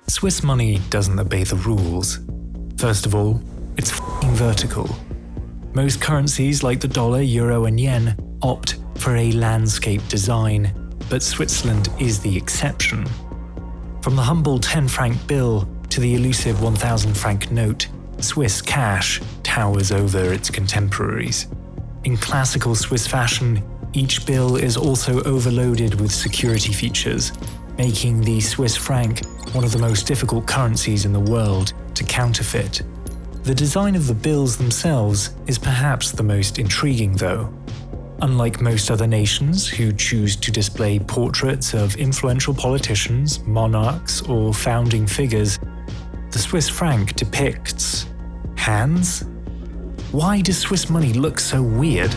Swiss money doesn't obey the rules. First of all, it's f***ing vertical. Most currencies like the dollar, euro and yen opt for a landscape design, but Switzerland is the exception. From the humble 10 franc bill to the elusive 1,000 franc note, Swiss cash towers over its contemporaries. In classical Swiss fashion, each bill is also overloaded with security features, making the Swiss franc one of the most difficult currencies in the world to counterfeit. The design of the bills themselves is perhaps the most intriguing though. Unlike most other nations who choose to display portraits of influential politicians, monarchs, or founding figures, the Swiss franc depicts hands? Why does Swiss money look so weird?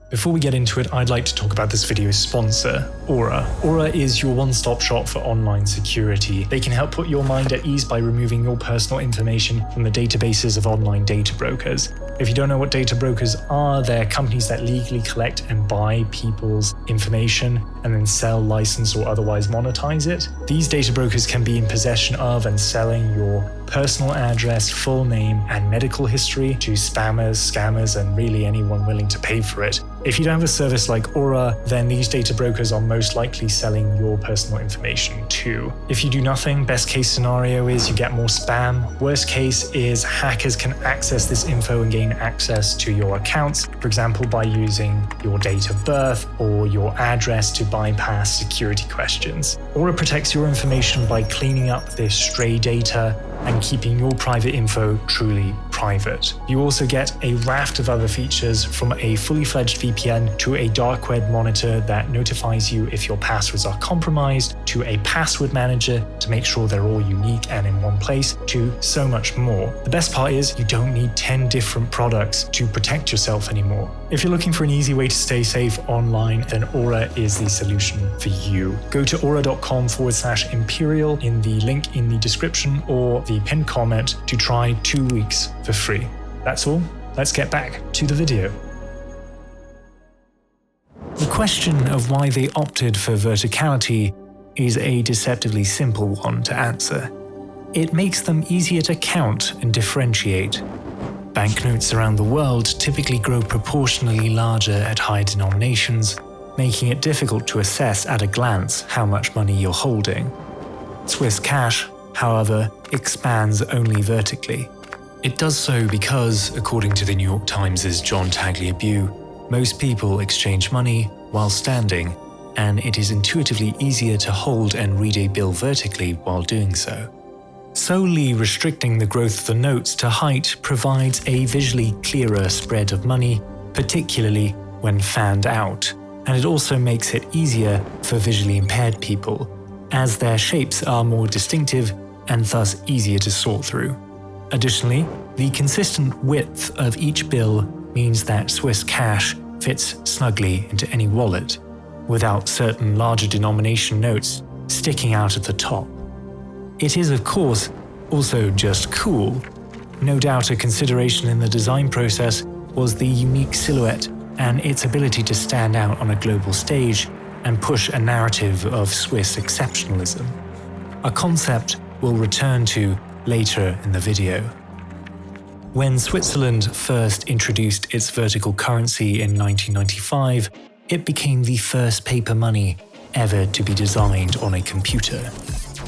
Before we get into it, I'd like to talk about this video's sponsor, Aura. Aura is your one-stop shop for online security. They can help put your mind at ease by removing your personal information from the databases of online data brokers. If you don't know what data brokers are, they're companies that legally collect and buy people's information and then sell, license, or otherwise monetize it. These data brokers can be in possession of and selling your personal address, full name, and medical history to spammers, scammers, and really anyone willing to pay for it. If you don't have a service like Aura, then these data brokers are most likely selling your personal information too. If you do nothing, best case scenario is you get more spam. Worst case is hackers can access this info and gain access to your accounts, for example by using your date of birth or your address to bypass security questions. Aura protects your information by cleaning up this stray data and keeping your private info truly private. You also get a raft of other features, from a fully fledged VPN to a dark web monitor that notifies you if your passwords are compromised, to a password manager to make sure they're all unique and in one place, to so much more. The best part is you don't need 10 different products to protect yourself anymore. If you're looking for an easy way to stay safe online, then Aura is the solution for you. Go to aura.com/imperial in the link in the description or the pinned comment to try 2 weeks for free. That's all. Let's get back to the video. The question of why they opted for verticality is a deceptively simple one to answer. It makes them easier to count and differentiate. Banknotes around the world typically grow proportionally larger at higher denominations, making it difficult to assess at a glance how much money you're holding. Swiss cash, however, expands only vertically. It does so because, according to the New York Times' John Tagliabue, most people exchange money while standing, and it is intuitively easier to hold and read a bill vertically while doing so. Solely restricting the growth of the notes to height provides a visually clearer spread of money, particularly when fanned out, and it also makes it easier for visually impaired people, as their shapes are more distinctive and thus easier to sort through. Additionally, the consistent width of each bill means that Swiss cash fits snugly into any wallet, without certain larger denomination notes sticking out at the top. It is, of course, also just cool. No doubt a consideration in the design process was the unique silhouette and its ability to stand out on a global stage and push a narrative of Swiss exceptionalism, a concept we'll return to later in the video. When Switzerland first introduced its vertical currency in 1995, it became the first paper money ever to be designed on a computer,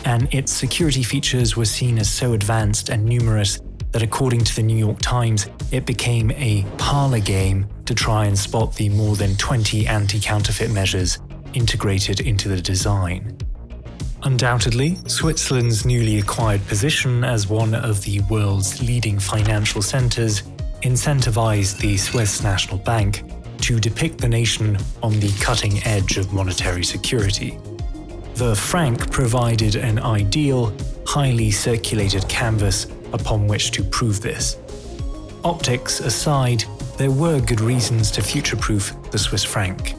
and its security features were seen as so advanced and numerous that, according to the New York Times, it became a parlor game to try and spot the more than 20 anti-counterfeit measures integrated into the design. Undoubtedly, Switzerland's newly acquired position as one of the world's leading financial centers incentivized the Swiss National Bank to depict the nation on the cutting edge of monetary security. The franc provided an ideal, highly circulated canvas upon which to prove this. Optics aside, there were good reasons to future-proof the Swiss franc,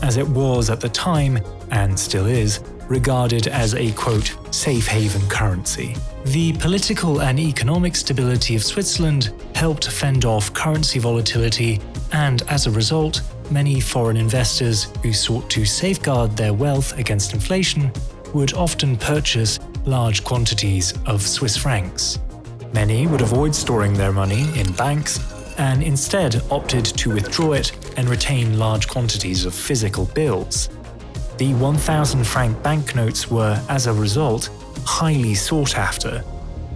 as it was at the time, and still is, regarded as a, quote, safe haven currency. The political and economic stability of Switzerland helped fend off currency volatility, and as a result, many foreign investors who sought to safeguard their wealth against inflation would often purchase large quantities of Swiss francs. Many would avoid storing their money in banks and instead opted to withdraw it and retain large quantities of physical bills. The 1,000 franc banknotes were, as a result, highly sought after.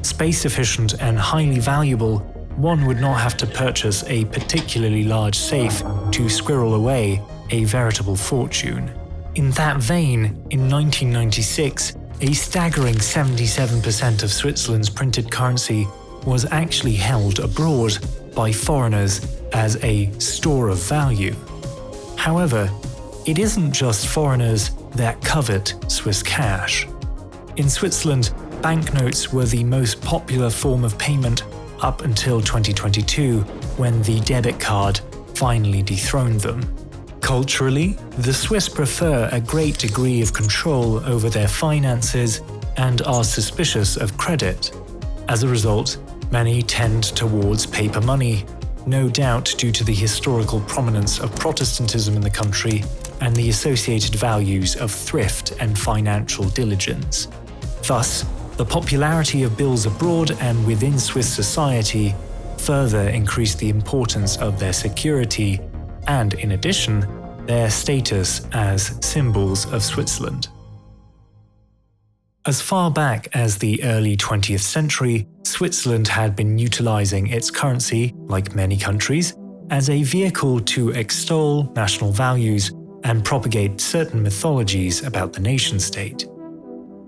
Space-efficient and highly valuable, one would not have to purchase a particularly large safe to squirrel away a veritable fortune. In that vein, in 1996, a staggering 77% of Switzerland's printed currency was actually held abroad by foreigners as a store of value. However, it isn't just foreigners that covet Swiss cash. In Switzerland, banknotes were the most popular form of payment up until 2022, when the debit card finally dethroned them. Culturally, the Swiss prefer a great degree of control over their finances and are suspicious of credit. As a result, many tend towards paper money, no doubt due to the historical prominence of Protestantism in the country and the associated values of thrift and financial diligence. Thus, the popularity of bills abroad and within Swiss society further increased the importance of their security and, in addition, their status as symbols of Switzerland. As far back as the early 20th century, Switzerland had been utilizing its currency, like many countries, as a vehicle to extol national values and propagate certain mythologies about the nation-state.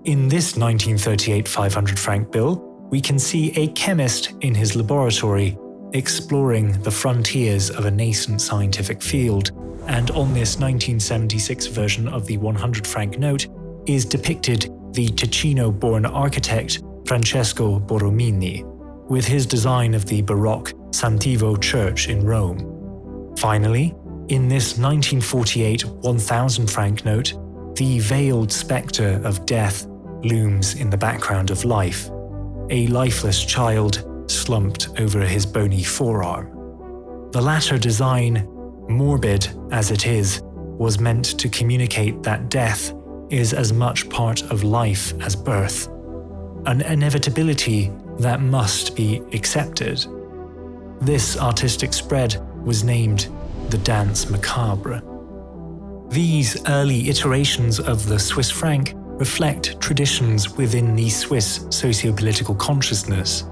In this 1938 500 franc bill, we can see a chemist in his laboratory exploring the frontiers of a nascent scientific field, and on this 1976 version of the 100 franc note is depicted the Ticino-born architect Francesco Borromini, with his design of the Baroque Santivo Church in Rome. Finally, in this 1948 1,000 franc note, the veiled spectre of death looms in the background of life, a lifeless child slumped over his bony forearm. The latter design, morbid as it is, was meant to communicate that death is as much part of life as birth, an inevitability that must be accepted. This artistic spread was named the Dance Macabre. These early iterations of the Swiss franc reflect traditions within the Swiss socio-political consciousness,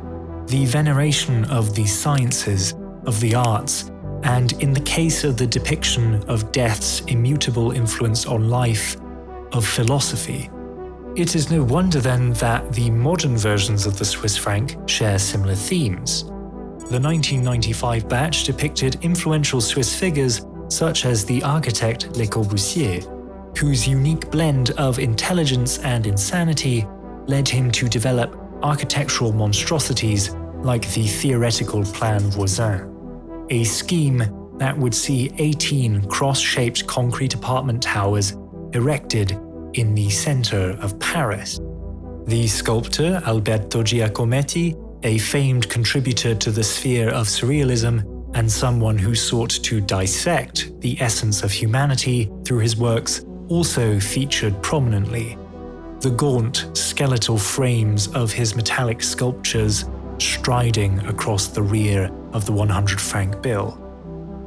the veneration of the sciences, of the arts, and in the case of the depiction of death's immutable influence on life, of philosophy. It is no wonder then that the modern versions of the Swiss franc share similar themes. The 1995 batch depicted influential Swiss figures such as the architect Le Corbusier, whose unique blend of intelligence and insanity led him to develop architectural monstrosities like the theoretical Plan Voisin, a scheme that would see 18 cross-shaped concrete apartment towers erected in the center of Paris. The sculptor Alberto Giacometti, a famed contributor to the sphere of surrealism and someone who sought to dissect the essence of humanity through his works, also featured prominently. The gaunt, skeletal frames of his metallic sculptures striding across the rear of the 100 franc bill.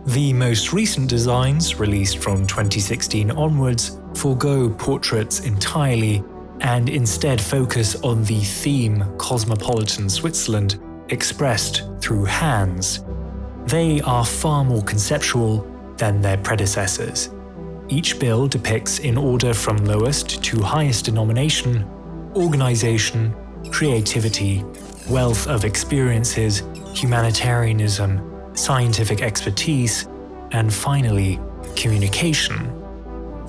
The most recent designs, released from 2016 onwards, forego portraits entirely and instead focus on the theme cosmopolitan Switzerland expressed through hands. They are far more conceptual than their predecessors. Each bill depicts, in order from lowest to highest denomination, organization, creativity, wealth of experiences, humanitarianism, scientific expertise, and finally, communication.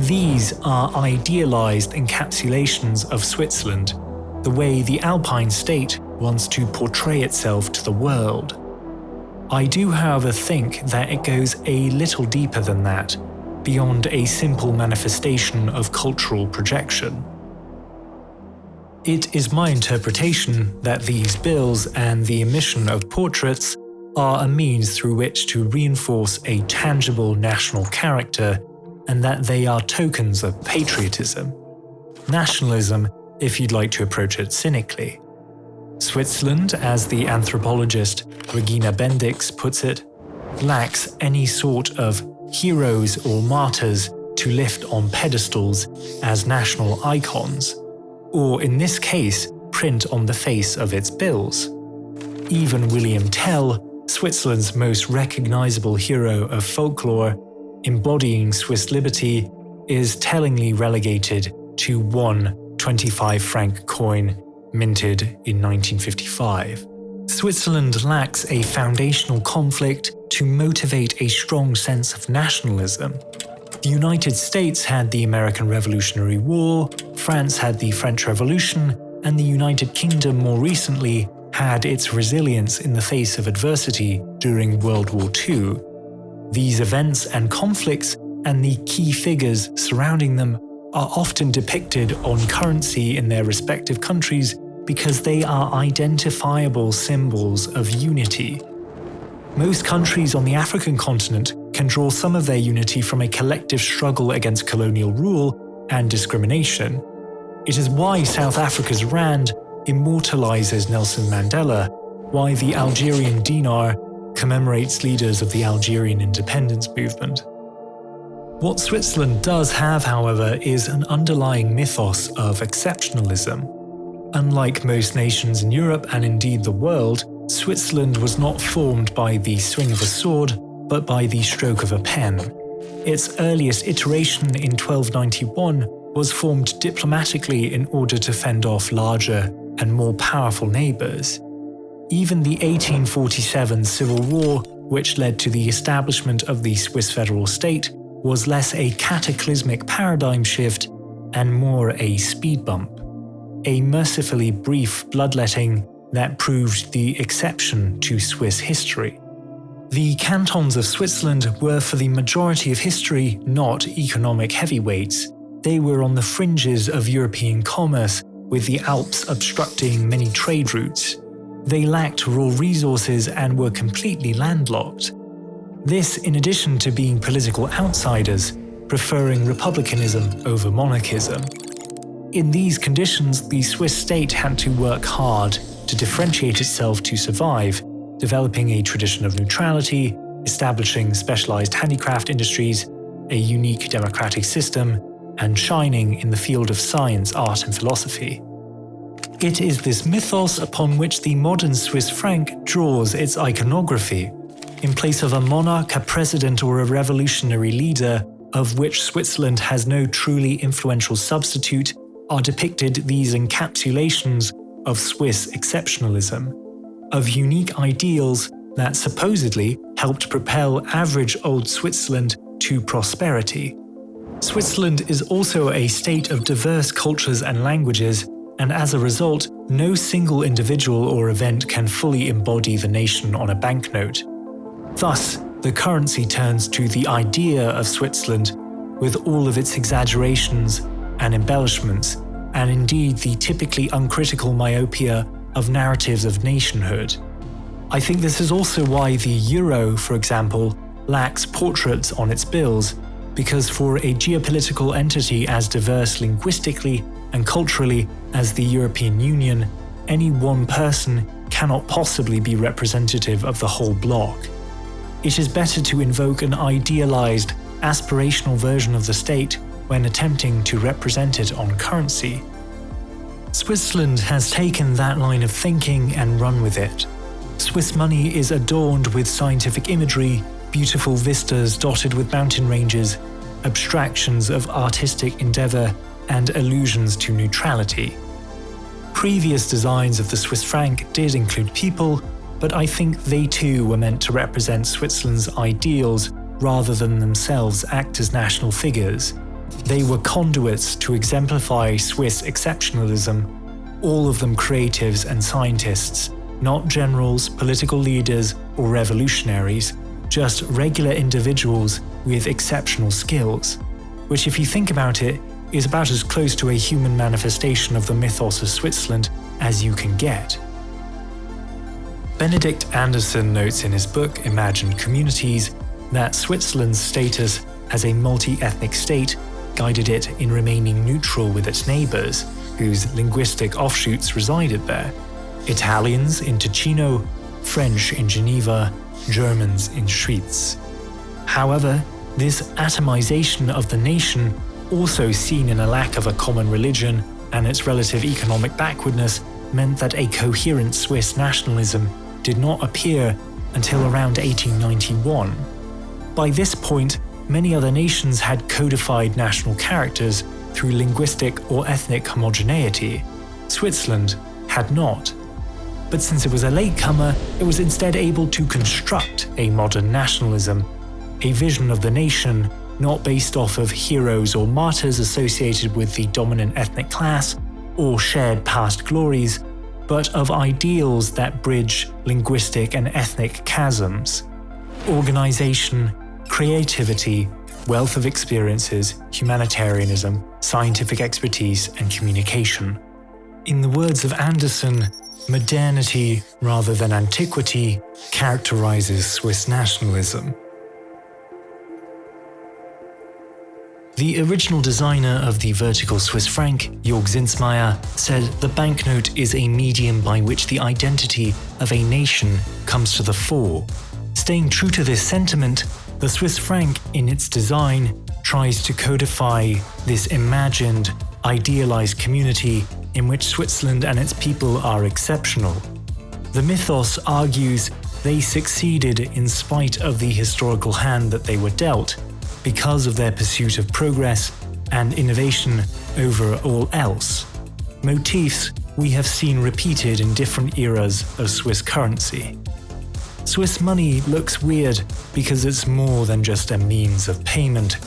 These are idealized encapsulations of Switzerland, the way the Alpine state wants to portray itself to the world. I do, however, think that it goes a little deeper than that, beyond a simple manifestation of cultural projection. It is my interpretation that these bills and the emission of portraits are a means through which to reinforce a tangible national character, and that they are tokens of patriotism. nationalism if you'd like to approach it cynically. Switzerland, as the anthropologist Regina Bendix puts it, lacks any sort of heroes or martyrs to lift on pedestals as national icons, or in this case, print on the face of its bills. Even William Tell, Switzerland's most recognizable hero of folklore, embodying Swiss liberty, is tellingly relegated to one 25 franc coin minted in 1955. Switzerland lacks a foundational conflict to motivate a strong sense of nationalism. The United States had the American Revolutionary War, France had the French Revolution, and the United Kingdom more recently had its resilience in the face of adversity during World War II. These events and conflicts and the key figures surrounding them are often depicted on currency in their respective countries because they are identifiable symbols of unity. Most countries on the African continent can draw some of their unity from a collective struggle against colonial rule and discrimination. It is why South Africa's rand immortalizes Nelson Mandela, why the Algerian dinar commemorates leaders of the Algerian independence movement. What Switzerland does have, however, is an underlying mythos of exceptionalism. Unlike most nations in Europe and indeed the world, Switzerland was not formed by the swing of a sword, but by the stroke of a pen. Its earliest iteration in 1291 was formed diplomatically in order to fend off larger and more powerful neighbours. Even the 1847 Civil War, which led to the establishment of the Swiss federal state, was less a cataclysmic paradigm shift and more a speed bump, a mercifully brief bloodletting that proved the exception to Swiss history. The cantons of Switzerland were for the majority of history not economic heavyweights. They were on the fringes of European commerce, with the Alps obstructing many trade routes. They lacked raw resources and were completely landlocked. This in addition to being political outsiders, preferring republicanism over monarchism. In these conditions, the Swiss state had to work hard to differentiate itself to survive, developing a tradition of neutrality, establishing specialized handicraft industries, a unique democratic system, and shining in the field of science, art, and philosophy. It is this mythos upon which the modern Swiss franc draws its iconography. In place of a monarch, a president, or a revolutionary leader, of which Switzerland has no truly influential substitute, are depicted these encapsulations of Swiss exceptionalism, of unique ideals that supposedly helped propel average old Switzerland to prosperity. Switzerland is also a state of diverse cultures and languages, and as a result, no single individual or event can fully embody the nation on a banknote. Thus, the currency turns to the idea of Switzerland with all of its exaggerations and embellishments, and indeed the typically uncritical myopia of narratives of nationhood. I think this is also why the euro, for example, lacks portraits on its bills, because for a geopolitical entity as diverse linguistically and culturally as the European Union, any one person cannot possibly be representative of the whole bloc. It is better to invoke an idealized, aspirational version of the state when attempting to represent it on currency. Switzerland has taken that line of thinking and run with it. Swiss money is adorned with scientific imagery, beautiful vistas dotted with mountain ranges, abstractions of artistic endeavor, and allusions to neutrality. Previous designs of the Swiss franc did include people, but I think they too were meant to represent Switzerland's ideals rather than themselves act as national figures. They were conduits to exemplify Swiss exceptionalism, all of them creatives and scientists, not generals, political leaders, or revolutionaries, just regular individuals with exceptional skills, which, if you think about it, is about as close to a human manifestation of the mythos of Switzerland as you can get. Benedict Anderson notes in his book Imagined Communities that Switzerland's status as a multi-ethnic state guided it in remaining neutral with its neighbours, whose linguistic offshoots resided there. Italians in Ticino, French in Geneva, Germans in Schwyz. However, this atomization of the nation, also seen in a lack of a common religion and its relative economic backwardness, meant that a coherent Swiss nationalism did not appear until around 1891. By this point, many other nations had codified national characters through linguistic or ethnic homogeneity. Switzerland had not. But since it was a latecomer, it was instead able to construct a modern nationalism, a vision of the nation not based off of heroes or martyrs associated with the dominant ethnic class or shared past glories, but of ideals that bridge linguistic and ethnic chasms. Organization, creativity, wealth of experiences, humanitarianism, scientific expertise, and communication. In the words of Anderson, modernity rather than antiquity characterizes Swiss nationalism. The original designer of the vertical Swiss franc, Jörg Zinsmeier, said the banknote is a medium by which the identity of a nation comes to the fore. Staying true to this sentiment, the Swiss franc in its design tries to codify this imagined, idealized community in which Switzerland and its people are exceptional. The mythos argues they succeeded in spite of the historical hand that they were dealt, because of their pursuit of progress and innovation over all else. Motifs we have seen repeated in different eras of Swiss currency. Swiss money looks weird because it's more than just a means of payment.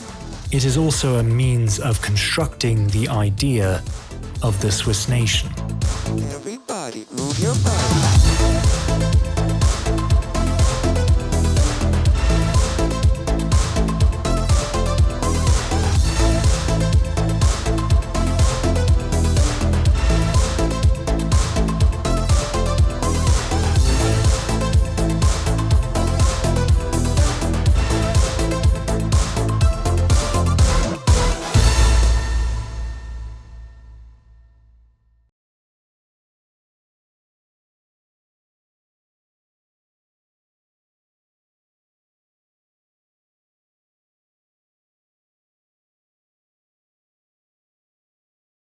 It is also a means of constructing the idea of the Swiss nation. Everybody, move your body.